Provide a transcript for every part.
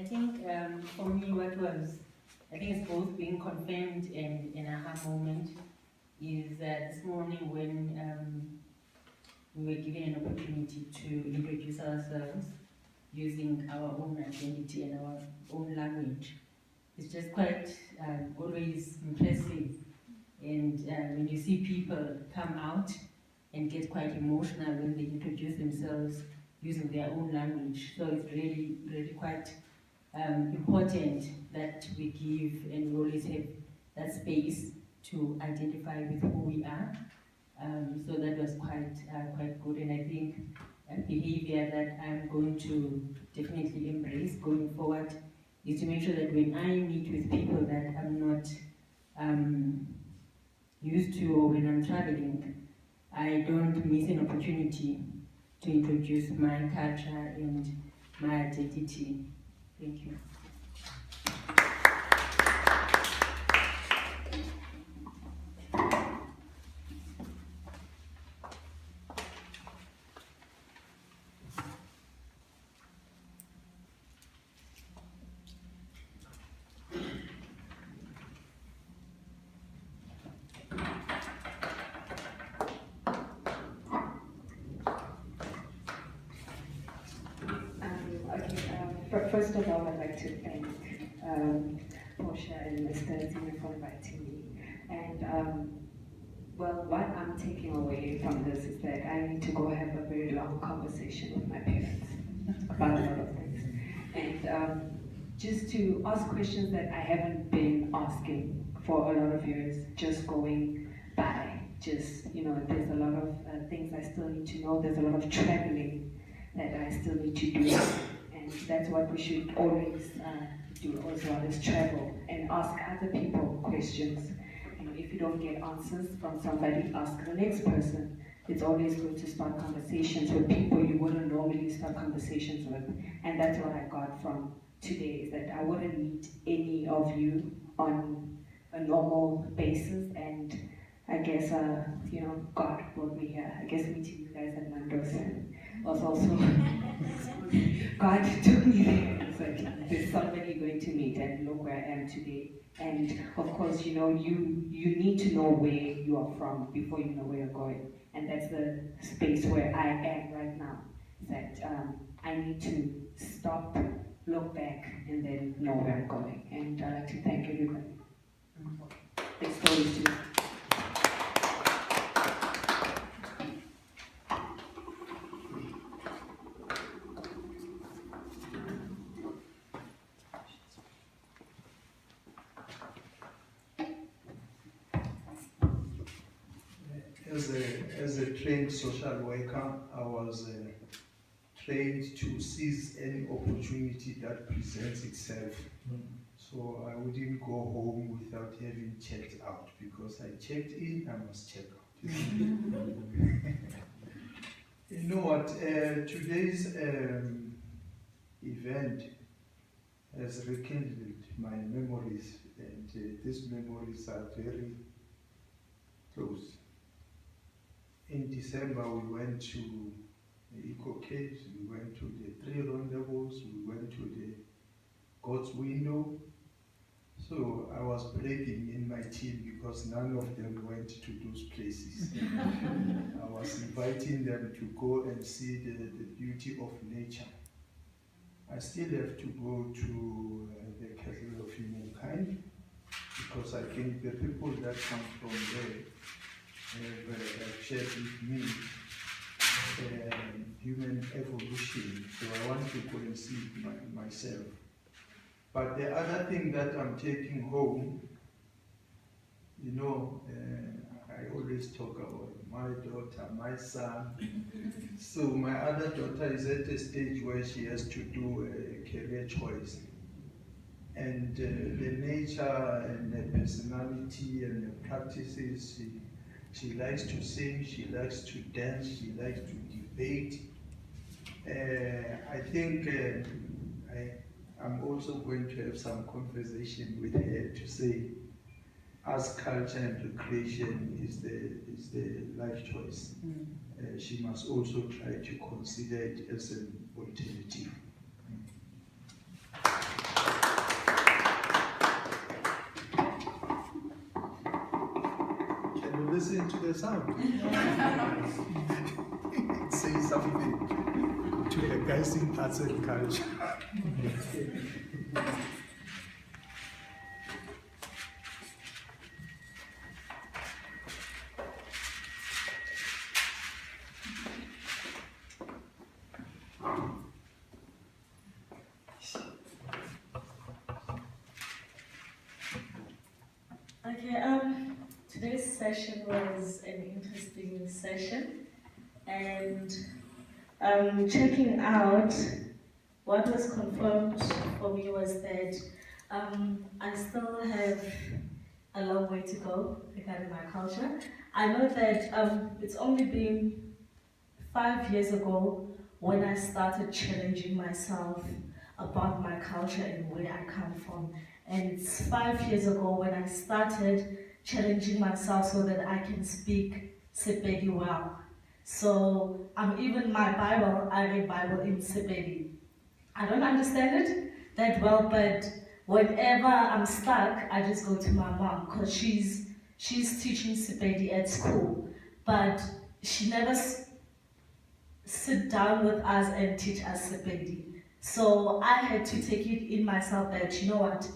think for me what was, I think it's both being confirmed and an aha moment, is this morning when we were given an opportunity to introduce ourselves using our own identity and our own language. It's just quite always impressive, and when you see people come out and get quite emotional when they introduce themselves using their own language. So it's really, really quite important that we give and we always have that space to identify with who we are. So that was quite good, and I think a behavior that I'm going to definitely embrace going forward is to make sure that when I meet with people that I'm not used to, or when I'm traveling, I don't miss an opportunity to introduce my culture and my identity. Thank you. First of all, I'd like to thank Portia and Mr. Zima for inviting me. And well, what I'm taking away from this is that I need to go have a very long conversation with my parents about a lot of things. And just to ask questions that I haven't been asking for a lot of years, just going by. Just, you know, there's a lot of things I still need to know. There's a lot of traveling that I still need to do. And that's what we should always do as well, is travel and ask other people questions. You know, if you don't get answers from somebody, ask the next person. It's always good to start conversations with people you wouldn't normally start conversations with. And that's what I got from today, is that I wouldn't meet any of you on a normal basis. And I guess, you know, God brought me here. I guess meeting you guys at Nando's was also, God took me there. It's like, there's somebody you're going to meet, and look where I am today. And of course, you know, you need to know where you are from before you know where you're going. And that's the space where I am right now. That I need to stop, look back, and then know where I'm going. And I'd like to thank everybody. Big stories too. As a trained social worker, I was trained to seize any opportunity that presents itself. So I wouldn't go home without having checked out, because I checked in, I must check out. You know what, today's event has rekindled my memories, and these memories are very close. In December, we went to the Eco Caves, we went to the 3 rendezvous, we went to the God's Window. So I was bragging in my team because none of them went to those places. I was inviting them to go and see the beauty of nature. I still have to go to the Castle of Humankind, because I think the people that come from there have shared with me human evolution, so I want to go and see it myself. But the other thing that I'm taking home, you know, I always talk about my daughter, my son. So my other daughter is at a stage where she has to do a career choice. And the nature and the personality and the practices, she likes to sing, she likes to dance, she likes to debate. I think I'm also going to have some conversation with her to say, as culture and recreation is the life choice, she must also try to consider it as an alternative. listen to the sound. It says something to the guys in arts and culture. Okay, today's session was an interesting session, and checking out what was confirmed for me was that I still have a long way to go regarding my culture. I know that it's only been 5 years ago when I started challenging myself about my culture and where I come from. And it's 5 years ago when I started challenging myself so that I can speak Sepedi well. So even my Bible, I read Bible in Sepedi. I don't understand it that well, but whenever I'm stuck, I just go to my mom because she's teaching Sepedi at school, but she never sit down with us and teach us Sepedi. So I had to take it in myself that, you know what,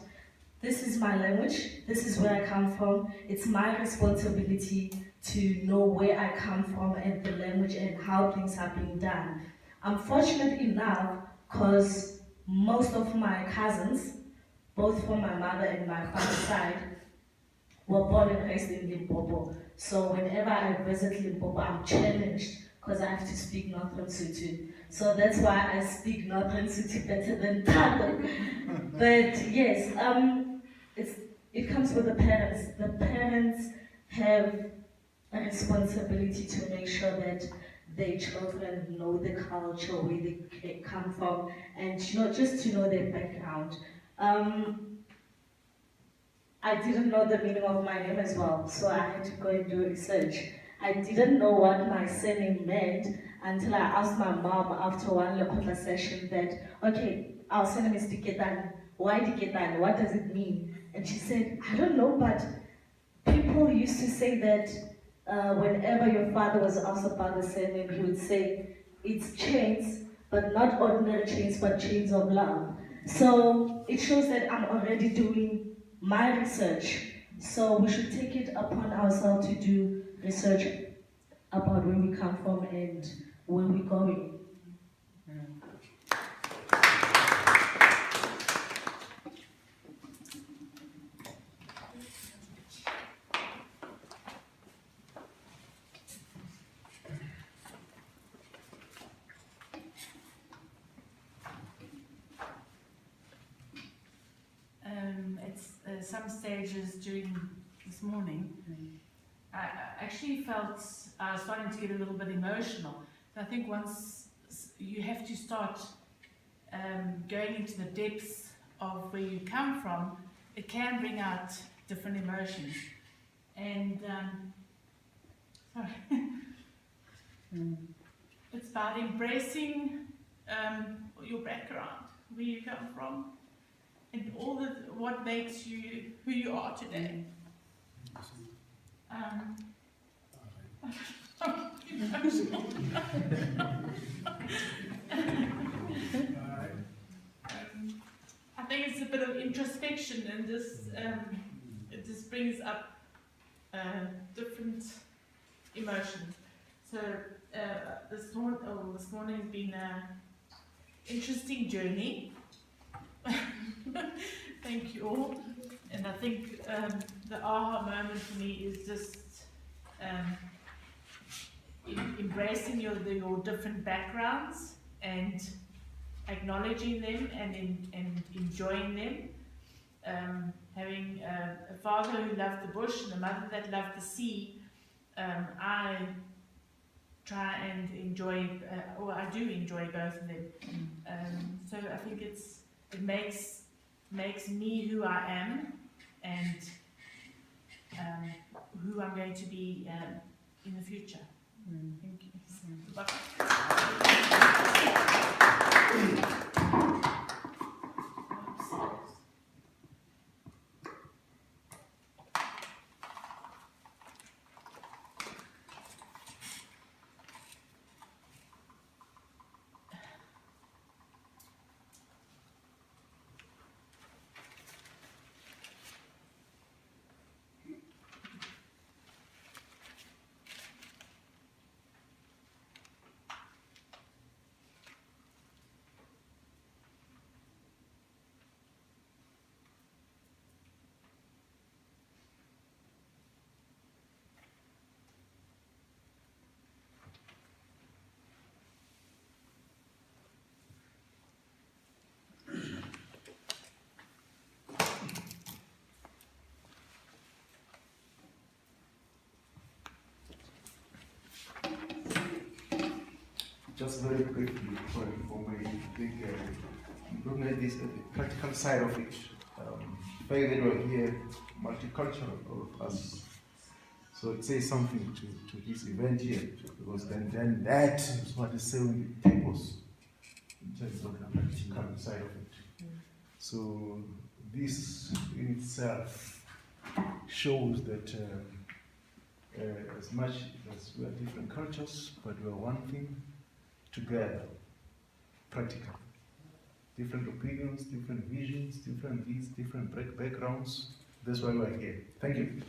this is my language, this is where I come from, it's my responsibility to know where I come from and the language and how things are being done. I'm fortunate enough because most of my cousins, both from my mother and my father's side, were born and raised in Limpopo. So whenever I visit Limpopo, I'm challenged because I have to speak Northern Sotho. So that's why I speak Northern Sotho better than Tagalog. But yes, it comes with the parents. The parents have a responsibility to make sure that their children know the culture, where they come from, and just to know their background. I didn't know the meaning of my name as well, so I had to go and do research. I didn't know what my surname meant until I asked my mom after one Lekgotla session that, okay, our surname is Diketan. Why Diketan? What does it mean? And she said, I don't know, but people used to say that whenever your father was asked about the surname, he would say, it's chains, but not ordinary chains, but chains of love. So it shows that I'm already doing my research. So we should take it upon ourselves to do research about where we come from and where we're going. At some stages during this morning, I actually felt I was starting to get a little bit emotional. So I think once you have to start going into the depths of where you come from, it can bring out different emotions. And sorry, it's about embracing your background, where you come from, and all what makes you who you are today. I think it's a bit of introspection, and this it just brings up different emotions. So this morning has been an interesting journey. Thank you all. And I think the aha moment for me is just embracing your different backgrounds and acknowledging them and enjoying them. Having a father who loved the bush and a mother that loved the sea, I try and enjoy, or I do enjoy both of them. So I think it makes me who I am and who I'm going to be in the future. Thank you. just very briefly for me, I think looking at this at the practical side of it, the fact that we're here, multicultural, all of us. So it says something to this event here, because then that is what is serving the purpose in terms of the practical side of it. So this in itself shows that as much as we are different cultures, but we are one thing together, practical. Different opinions, different visions, different needs, different backgrounds. That's why we are here. Thank you.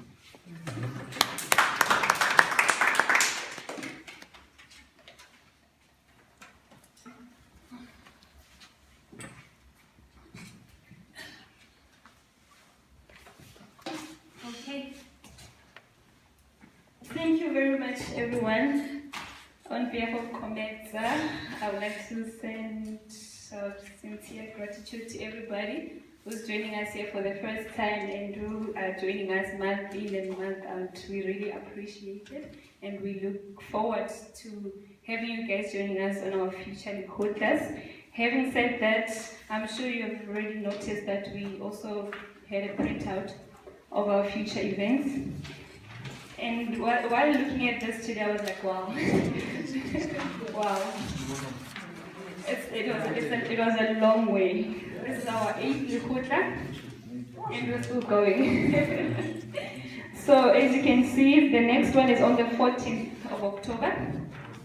Okay. Thank you very much, everyone. On behalf of COMETSA, I would like to send sincere gratitude to everybody who's joining us here for the first time and who are joining us month in and month out. We really appreciate it, and we look forward to having you guys joining us on our future Lekgotlas. Having said that, I'm sure you've already noticed that we also had a printout of our future events. And while looking at this today, I was like, wow. Wow. It was a long way. This is our 8th Lekgotla, and we're still going. So as you can see, the next one is on the 14th of October.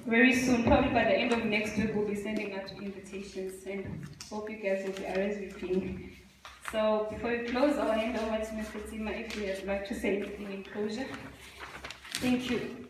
Very soon, probably by the end of next week, we'll be sending out invitations, and hope you guys will be RSVPing. So before we close, I'll hand over to Mr. Tima if he would like to say anything in closure. Thank you.